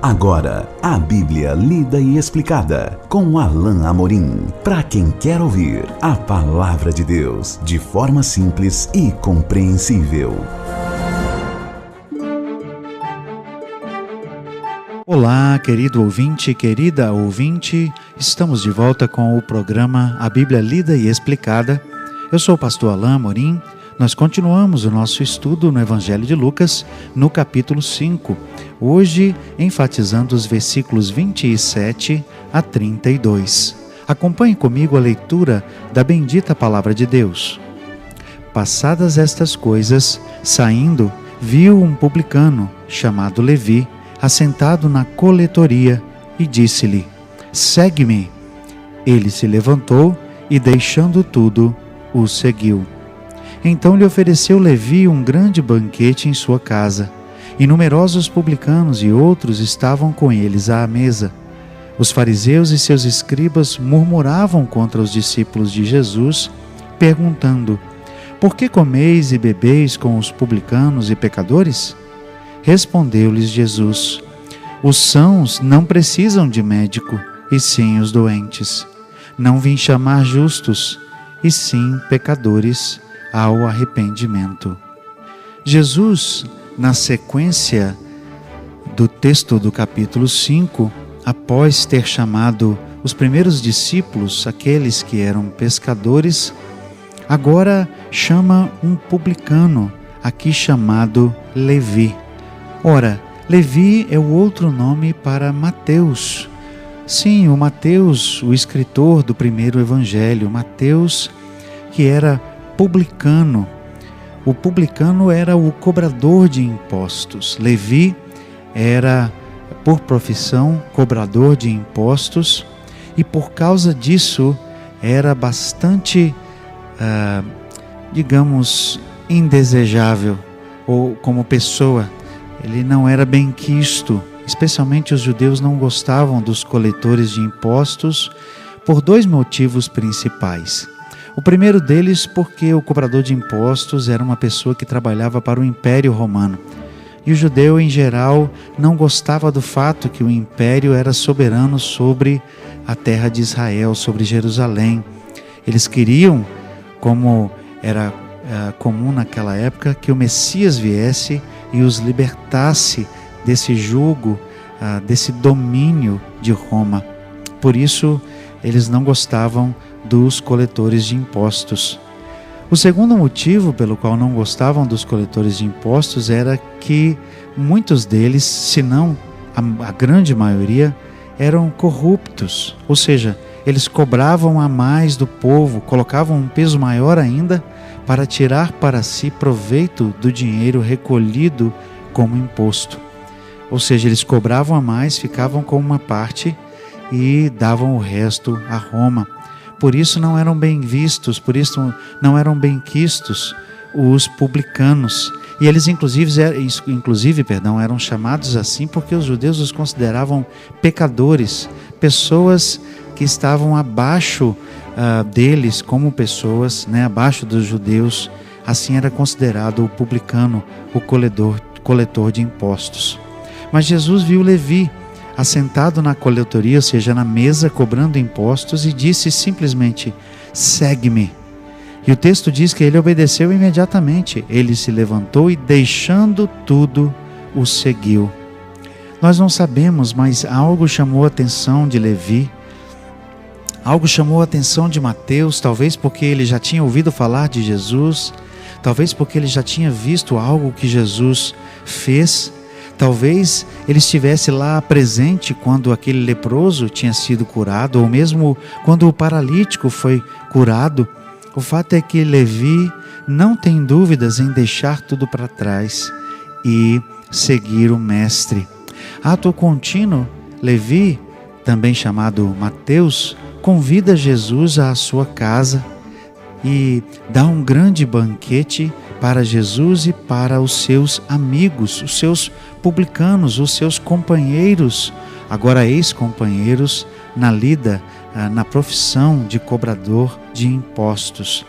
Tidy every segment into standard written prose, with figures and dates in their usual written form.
Agora, a Bíblia lida e explicada com Alain Amorim. Para quem quer ouvir a Palavra de Deus de forma simples e compreensível. Olá, querido ouvinte, querida ouvinte. Estamos de volta com o programa A Bíblia Lida e Explicada. Eu sou o pastor Alain Amorim. Nós continuamos o nosso estudo no Evangelho de Lucas, no capítulo 5, hoje enfatizando os versículos 27 a 32. Acompanhe comigo a leitura da bendita Palavra de Deus. Passadas estas coisas, saindo, viu um publicano, chamado Levi, assentado na coletoria, e disse-lhe: "Segue-me." Ele se levantou e, deixando tudo, o seguiu. Então lhe ofereceu Levi um grande banquete em sua casa, e numerosos publicanos e outros estavam com eles à mesa. Os fariseus e seus escribas murmuravam contra os discípulos de Jesus, perguntando: "Por que comeis e bebeis com os publicanos e pecadores?" Respondeu-lhes Jesus: "Os sãos não precisam de médico, e sim os doentes. Não vim chamar justos, e sim pecadores ao arrependimento." Jesus, na sequência do texto do capítulo 5, após ter chamado os primeiros discípulos, aqueles que eram pescadores, agora chama um publicano, aqui chamado Levi. Ora, Levi é o outro nome para Mateus. Sim, o Mateus, o escritor do primeiro evangelho, Mateus, que era publicano. O publicano era o cobrador de impostos. Levi era, por profissão, cobrador de impostos, e por causa disso era bastante, indesejável, ou como pessoa. Ele não era bem quisto. Especialmente os judeus não gostavam dos coletores de impostos por dois motivos principais. O primeiro deles porque o cobrador de impostos era uma pessoa que trabalhava para o Império Romano. E o judeu, em geral, não gostava do fato que o Império era soberano sobre a terra de Israel, sobre Jerusalém. Eles queriam, como era comum naquela época, que o Messias viesse e os libertasse desse jugo, desse domínio de Roma. Por isso, eles não gostavam dos coletores de impostos. O segundo motivo pelo qual não gostavam dos coletores de impostos era que muitos deles, se não a grande maioria, eram corruptos, ou seja, eles cobravam a mais do povo, colocavam um peso maior ainda para tirar para si proveito do dinheiro recolhido como imposto. Ou seja, eles cobravam a mais, ficavam com uma parte e davam o resto a Roma. Por isso não eram bem vistos, por isso não eram bem quistos os publicanos. E eles inclusive, eram chamados assim porque os judeus os consideravam pecadores, pessoas que estavam abaixo deles como pessoas, abaixo dos judeus. Assim era considerado o publicano, o coletor de impostos. Mas Jesus viu Levi assentado na coletoria, ou seja, na mesa, cobrando impostos, e disse simplesmente: "Segue-me." E o texto diz que ele obedeceu imediatamente. Ele se levantou e, deixando tudo, o seguiu. Nós não sabemos, mas algo chamou a atenção de Levi, algo chamou a atenção de Mateus, talvez porque ele já tinha ouvido falar de Jesus, talvez porque ele já tinha visto algo que Jesus fez. Talvez ele estivesse lá presente quando aquele leproso tinha sido curado, ou mesmo quando o paralítico foi curado. O fato é que Levi não tem dúvidas em deixar tudo para trás e seguir o Mestre. Ato contínuo, Levi, também chamado Mateus, convida Jesus à sua casa e dá um grande banquete para Jesus e para os seus amigos, os seus publicanos, os seus companheiros, agora ex-companheiros, na profissão de cobrador de impostos.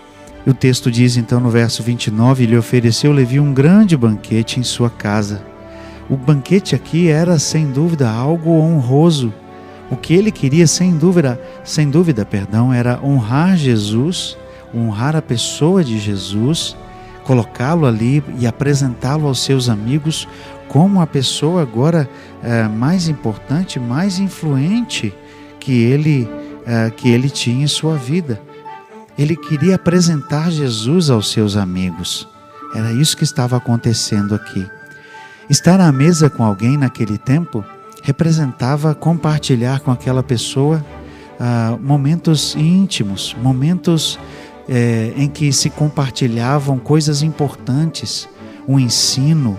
E o texto diz então no verso 29, lhe ofereceu Levi um grande banquete em sua casa. O banquete aqui era sem dúvida algo honroso. O que ele queria sem dúvida, era honrar Jesus, honrar a pessoa de Jesus, colocá-lo ali e apresentá-lo aos seus amigos como a pessoa agora mais importante, mais influente que ele tinha em sua vida. Ele queria apresentar Jesus aos seus amigos. Era isso que estava acontecendo aqui. Estar à mesa com alguém naquele tempo representava compartilhar com aquela pessoa momentos íntimos, momentos em que se compartilhavam coisas importantes, um ensino,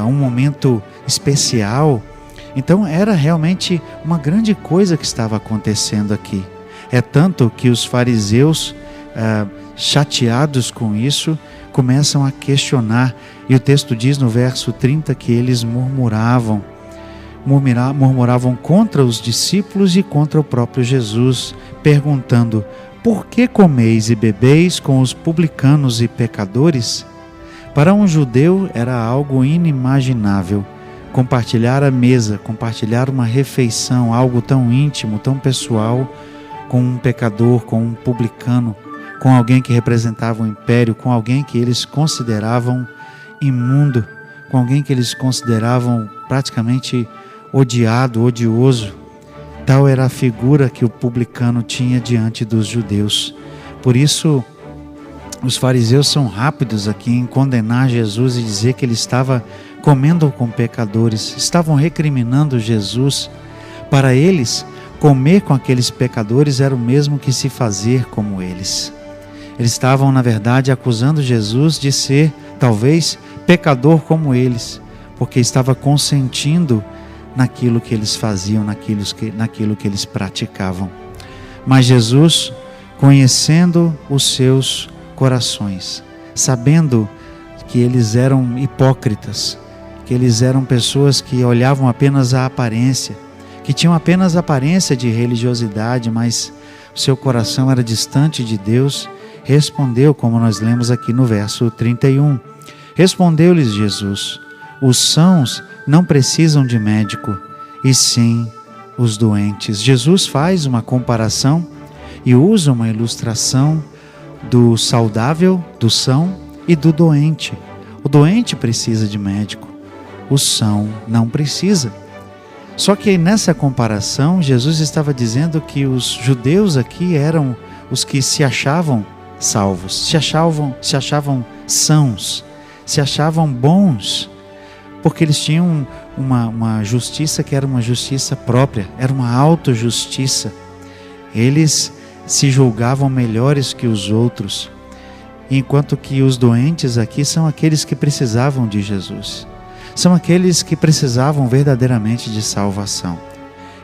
um momento especial. Então era realmente uma grande coisa que estava acontecendo aqui. É tanto que os fariseus, chateados com isso, começam a questionar, e o texto diz no verso 30 que eles murmuravam contra os discípulos e contra o próprio Jesus, perguntando: por que comeis e bebeis com os publicanos e pecadores? Para um judeu era algo inimaginável compartilhar a mesa, compartilhar uma refeição, algo tão íntimo, tão pessoal, com um pecador, com um publicano, com alguém que representava o império, com alguém que eles consideravam imundo, com alguém que eles consideravam praticamente odiado, odioso. Tal era a figura que o publicano tinha diante dos judeus. Por isso, os fariseus são rápidos aqui em condenar Jesus e dizer que ele estava comendo com pecadores. Estavam recriminando Jesus. Para eles, comer com aqueles pecadores era o mesmo que se fazer como eles. Eles estavam, na verdade, acusando Jesus de ser, talvez, pecador como eles, porque estava consentindo naquilo que eles faziam, naquilo que eles praticavam. Mas Jesus, conhecendo os seus corações, sabendo que eles eram hipócritas, que eles eram pessoas que olhavam apenas a aparência, que tinham apenas a aparência de religiosidade, mas o seu coração era distante de Deus, respondeu, como nós lemos aqui no verso 31. Respondeu-lhes Jesus: os sãos não precisam de médico, e sim os doentes. Jesus faz uma comparação e usa uma ilustração do saudável, do são e do doente. O doente precisa de médico, o são não precisa. Só que nessa comparação, Jesus estava dizendo que os judeus aqui eram os que se achavam salvos, se achavam sãos, se achavam bons, porque eles tinham uma justiça que era uma justiça própria, era uma autojustiça. Eles se julgavam melhores que os outros, enquanto que os doentes aqui são aqueles que precisavam de Jesus, são aqueles que precisavam verdadeiramente de salvação.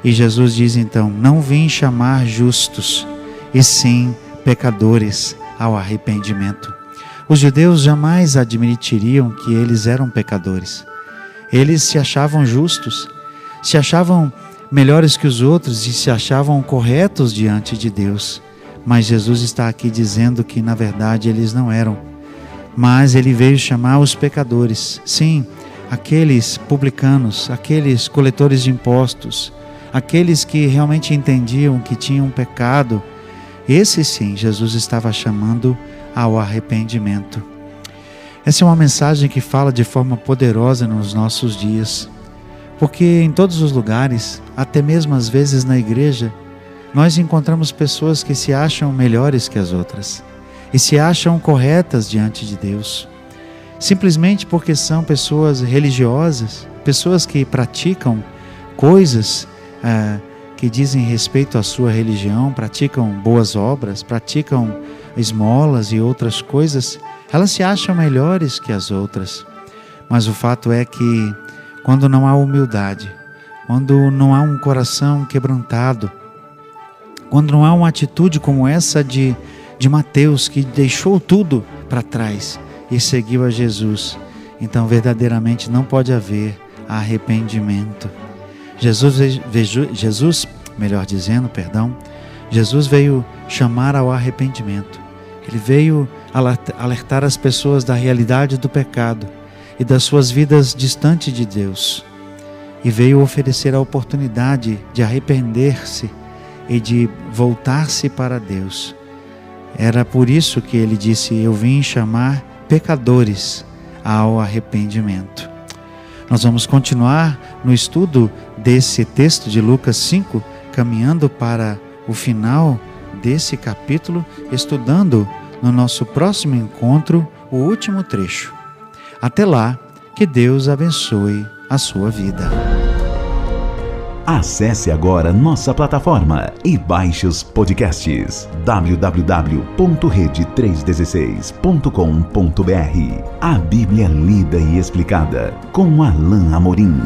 E Jesus diz então: não vim chamar justos, e sim pecadores ao arrependimento. Os judeus jamais admitiriam que eles eram pecadores. Eles se achavam justos, se achavam melhores que os outros e se achavam corretos diante de Deus. Mas Jesus está aqui dizendo que na verdade eles não eram. Mas ele veio chamar os pecadores. Sim, aqueles publicanos, aqueles coletores de impostos, aqueles que realmente entendiam que tinham pecado. Esse sim, Jesus estava chamando ao arrependimento. Essa é uma mensagem que fala de forma poderosa nos nossos dias, porque em todos os lugares, até mesmo às vezes na igreja, nós encontramos pessoas que se acham melhores que as outras e se acham corretas diante de Deus, simplesmente porque são pessoas religiosas, pessoas que praticam coisas que dizem respeito à sua religião, praticam boas obras, praticam esmolas e outras coisas. Elas se acham melhores que as outras, mas o fato é que quando não há humildade, quando não há um coração quebrantado, quando não há uma atitude como essa de Mateus, que deixou tudo para trás e seguiu a Jesus, então verdadeiramente não pode haver arrependimento. Jesus veio chamar ao arrependimento. Ele veio alertar as pessoas da realidade do pecado e das suas vidas distante de Deus, e veio oferecer a oportunidade de arrepender-se e de voltar-se para Deus. Era por isso que ele disse: eu vim chamar pecadores ao arrependimento. Nós vamos continuar no estudo desse texto de Lucas 5, caminhando para o final desse capítulo, estudando no nosso próximo encontro o último trecho. Até lá, que Deus abençoe a sua vida. Acesse agora nossa plataforma e baixe os podcasts www.rede316.com.br. A Bíblia lida e explicada com Alain Amorim.